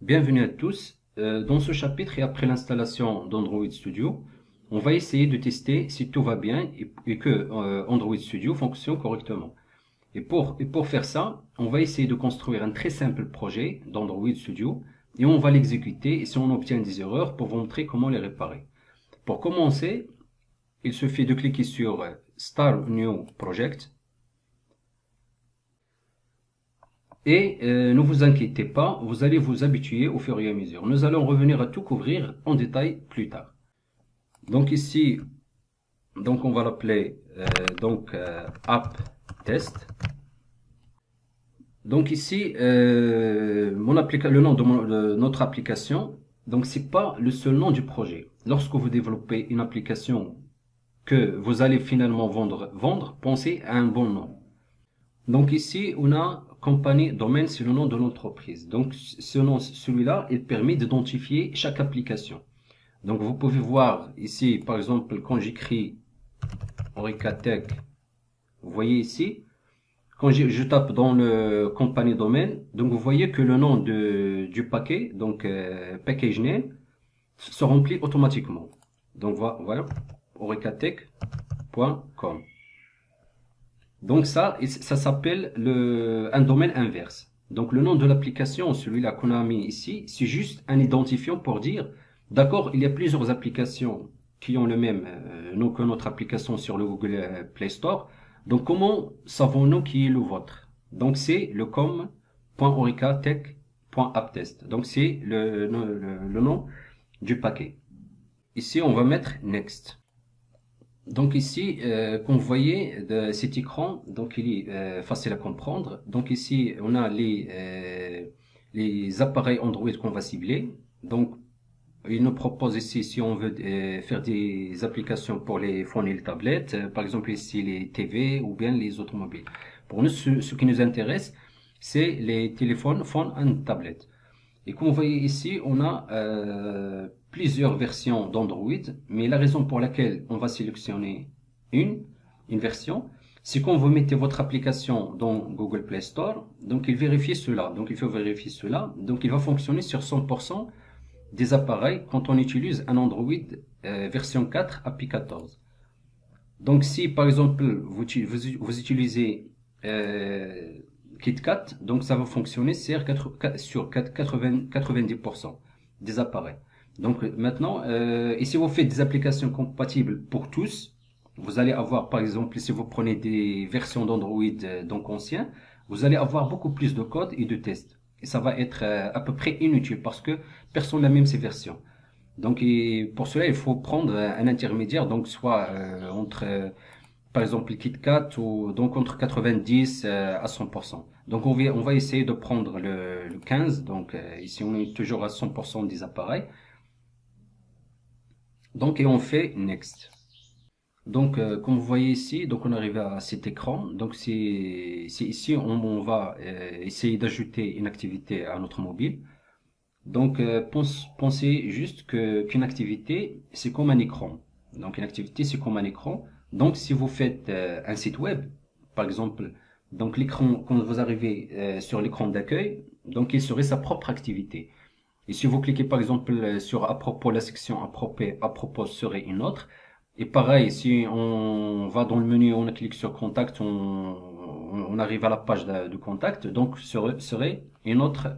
Bienvenue à tous. Dans ce chapitre et après l'installation d'Android Studio, on va essayer de tester si tout va bien et que Android Studio fonctionne correctement. Et pour faire ça, on va essayer de construire un très simple projet d'Android Studio et on va l'exécuter et si on obtient des erreurs pour vous montrer comment les réparer. Pour commencer, il suffit de cliquer sur Start New Project. Et ne vous inquiétez pas, vous allez vous habituer au fur et à mesure. Nous allons revenir à tout couvrir en détail plus tard. Donc ici, on va l'appeler app test. Donc ici, le nom de notre application, donc c'est pas le seul nom du projet. Lorsque vous développez une application que vous allez finalement vendre, pensez à un bon nom. Donc ici, on a compagnie domaine, c'est le nom de l'entreprise. Donc ce nom, celui-là, il permet d'identifier chaque application. Donc vous pouvez voir ici, par exemple, quand j'écris Oricatech, vous voyez ici, quand je tape dans le compagnie domaine, donc vous voyez que le nom du paquet, package name, se remplit automatiquement. Donc voilà, oricatech.com. Donc ça s'appelle un domaine inverse. Donc le nom de l'application, celui-là qu'on a mis ici, c'est juste un identifiant pour dire, d'accord, il y a plusieurs applications qui ont le même nom que notre application sur le Google Play Store. Donc comment savons-nous qui est le vôtre? Donc c'est le com.oricatech.apptest. Donc c'est le nom du paquet. Ici, on va mettre Next. Donc ici, comme vous voyez, cet écran, donc il est facile à comprendre. Donc ici, on a les appareils Android qu'on va cibler. Donc, il nous propose ici, si on veut faire des applications pour les phones et les tablettes, par exemple ici les TV ou bien les automobiles. Pour nous, ce qui nous intéresse, c'est les téléphones, phones et tablettes. Et comme vous voyez ici, on a plusieurs versions d'Android, mais la raison pour laquelle on va sélectionner une version, c'est quand vous mettez votre application dans Google Play Store, donc il vérifie cela. Donc il faut vérifier cela. Donc il va fonctionner sur 100% des appareils quand on utilise un Android version 4 API 14. Donc si par exemple vous utilisez KitKat, donc ça va fonctionner sur 90% des appareils. Donc maintenant, et si vous faites des applications compatibles pour tous, vous allez avoir par exemple, si vous prenez des versions d'Android donc anciens, vous allez avoir beaucoup plus de code et de tests. Et ça va être à peu près inutile parce que personne n'a même ces versions. Donc pour cela, il faut prendre un intermédiaire, donc soit par exemple le KitKat ou donc entre 90 à 100%. Donc on va essayer de prendre le 15. Donc ici on est toujours à 100% des appareils. Donc et on fait Next. Donc comme vous voyez ici, donc on arrive à cet écran. Donc c'est ici on va essayer d'ajouter une activité à notre mobile. Donc pensez juste qu'une activité c'est comme un écran. Donc une activité c'est comme un écran. Donc si vous faites un site web, par exemple, donc l'écran quand vous arrivez sur l'écran d'accueil, donc il serait sa propre activité. Et si vous cliquez par exemple sur à propos, la section à propos serait une autre. Et pareil, si on va dans le menu, on clique sur contact, on arrive à la page de contact, donc serait une autre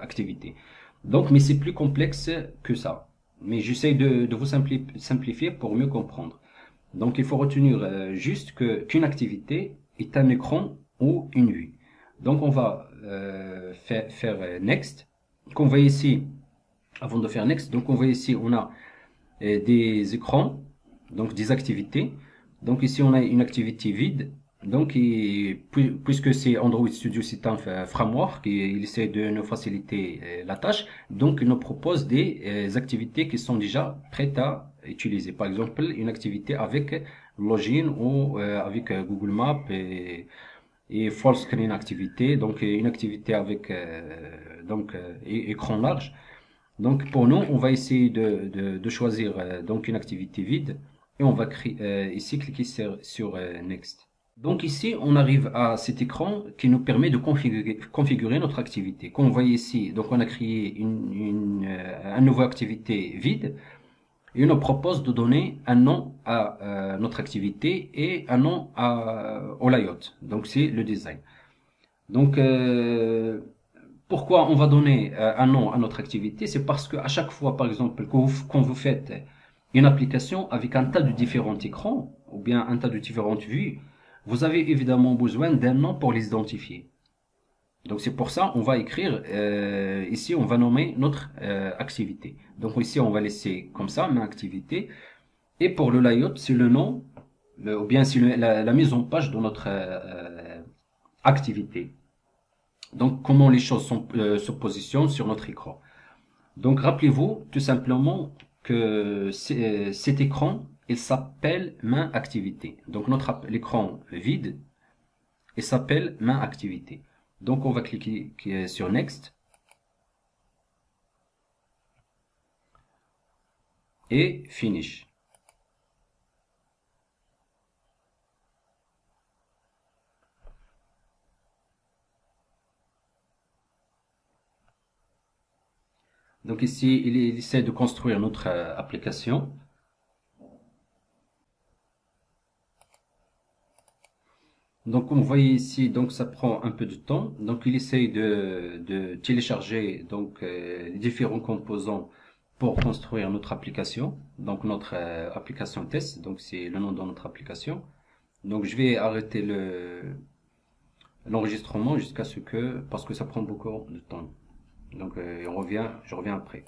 activité. Donc, mais c'est plus complexe que ça. Mais j'essaie de vous simplifier pour mieux comprendre. Donc, il faut retenir juste qu'une activité est un écran ou une vue. Donc, on va faire Next. Qu'on voit ici, avant de faire Next, donc on voit ici, on a des écrans, donc des activités. Donc ici, on a une activité vide. Donc, puisque c'est Android Studio, c'est un framework et il essaie de nous faciliter la tâche. Donc, il nous propose des activités qui sont déjà prêtes à utiliser. Par exemple, une activité avec Login ou avec Google Maps et full screen activité. Donc, une activité avec écran large. Donc pour nous, on va essayer de choisir donc une activité vide et on va ici cliquer sur Next. Donc ici, on arrive à cet écran qui nous permet de configurer notre activité. Comme vous voyez ici, donc on a créé une nouvelle activité vide et on nous propose de donner un nom à notre activité et un nom au layout. Donc c'est le design. Donc pourquoi on va donner un nom à notre activité? C'est parce que à chaque fois, par exemple, quand vous faites une application avec un tas de différents écrans ou bien un tas de différentes vues, vous avez évidemment besoin d'un nom pour les identifier. Donc c'est pour ça on va écrire ici on va nommer notre activité. Donc ici on va laisser comme ça ma activité et pour le layout c'est le nom ou bien c'est la mise en page de notre activité. Donc comment les choses se positionnent sur notre écran. Donc rappelez-vous tout simplement que cet écran il s'appelle main activité. Donc notre l'écran vide il s'appelle main activité. Donc on va cliquer sur Next et Finish. Donc ici, il essaie de construire notre application. Donc comme vous voyez ici, donc ça prend un peu de temps. Donc il essaie de télécharger donc les différents composants pour construire notre application. Donc notre application test. Donc c'est le nom de notre application. Donc je vais arrêter l'enregistrement jusqu'à ce que parce que ça prend beaucoup de temps. Donc je reviens après.